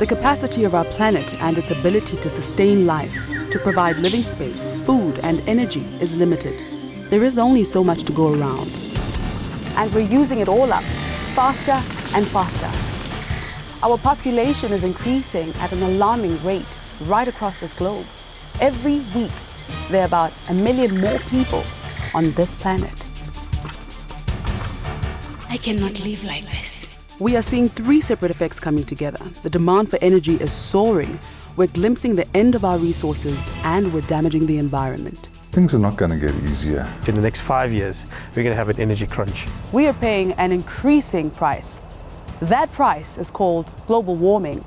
The capacity of our planet and its ability to sustain life, to provide living space, food and energy is limited. There is only so much to go around. And we're using it all up, faster and faster. Our population is increasing at an alarming rate right across this globe. Every week, there are about 1 million more people on this planet. I cannot live like this. We are seeing 3 separate effects coming together. The demand for energy is soaring. We're glimpsing the end of our resources and we're damaging the environment. Things are not going to get easier. In the next 5 years, we're going to have an energy crunch. We are paying an increasing price. That price is called global warming.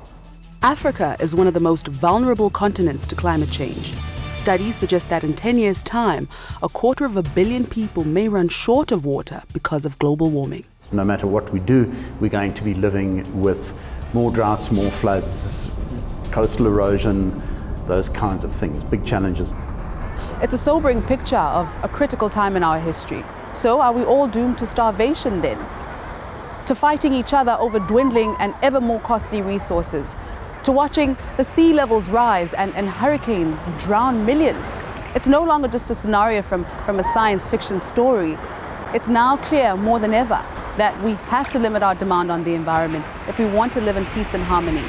Africa is one of the most vulnerable continents to climate change. Studies suggest that in 10 years' time, 250 million people may run short of water because of global warming. No matter what we do, we're going to be living with more droughts, more floods, coastal erosion, those kinds of things, big challenges. It's a sobering picture of a critical time in our history. So are we all doomed to starvation then? To fighting each other over dwindling and ever more costly resources? To watching the sea levels rise and hurricanes drown millions? It's no longer just a scenario from a science fiction story. It's now clear more than ever that we have to limit our demand on the environment if we want to live in peace and harmony.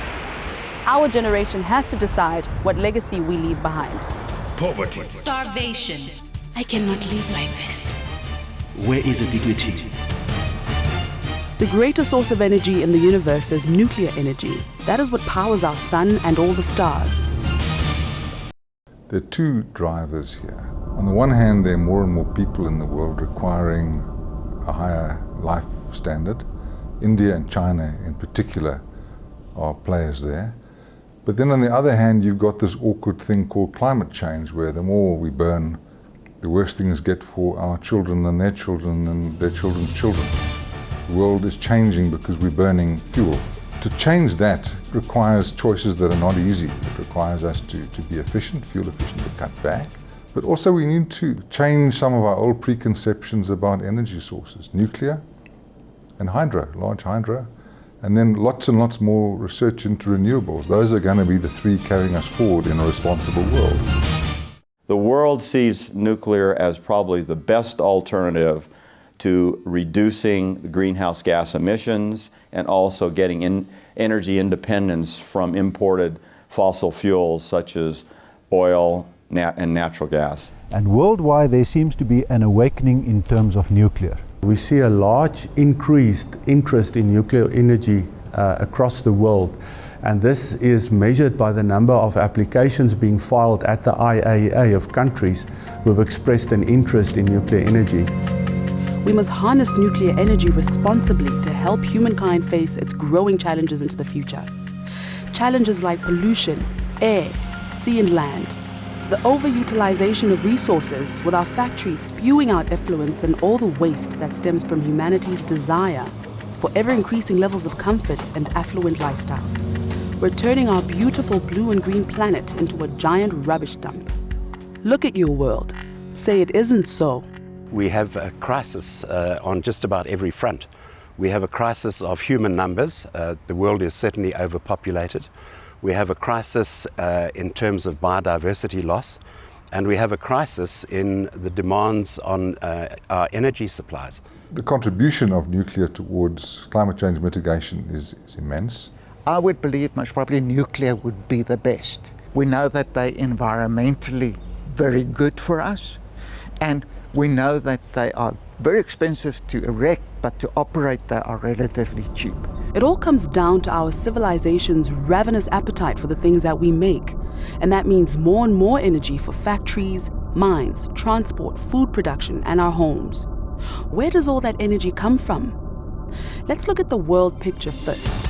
Our generation has to decide what legacy we leave behind. Poverty. Starvation. I cannot live like this. Where is the dignity? The greatest source of energy in the universe is nuclear energy. That is what powers our sun and all the stars. There are 2 drivers here. On the one hand, there are more and more people in the world requiring a higher life standard. India and China in particular are players there. But then on the other hand, you've got this awkward thing called climate change, where the more we burn, the worse things get for our children and their children and their children's children. The world is changing because we're burning fuel. To change that requires choices that are not easy. It requires us to be efficient, fuel efficient, to cut back. But also we need to change some of our old preconceptions about energy sources, nuclear and hydro, large hydro, and then lots and lots more research into renewables. Those are going to be the 3 carrying us forward in a responsible world. The world sees nuclear as probably the best alternative to reducing the greenhouse gas emissions and also getting energy independence from imported fossil fuels such as oil and natural gas. And worldwide there seems to be an awakening in terms of nuclear. We see a large increased interest in nuclear energy across the world, and this is measured by the number of applications being filed at the IAEA of countries who have expressed an interest in nuclear energy. We must harness nuclear energy responsibly to help humankind face its growing challenges into the future. Challenges like pollution, air, sea and land. The overutilization of resources, with our factories spewing out effluents and all the waste that stems from humanity's desire for ever-increasing levels of comfort and affluent lifestyles. We're turning our beautiful blue and green planet into a giant rubbish dump. Look at your world. Say it isn't so. We have a crisis on just about every front. We have a crisis of human numbers. The world is certainly overpopulated. We have a crisis in terms of biodiversity loss, and we have a crisis in the demands on our energy supplies. The contribution of nuclear towards climate change mitigation is immense. I would believe most probably nuclear would be the best. We know that they're environmentally very good for us, and we know that they are very expensive to erect, but to operate they are relatively cheap. It all comes down to our civilization's ravenous appetite for the things that we make. And that means more and more energy for factories, mines, transport, food production, and our homes. Where does all that energy come from? Let's look at the world picture first.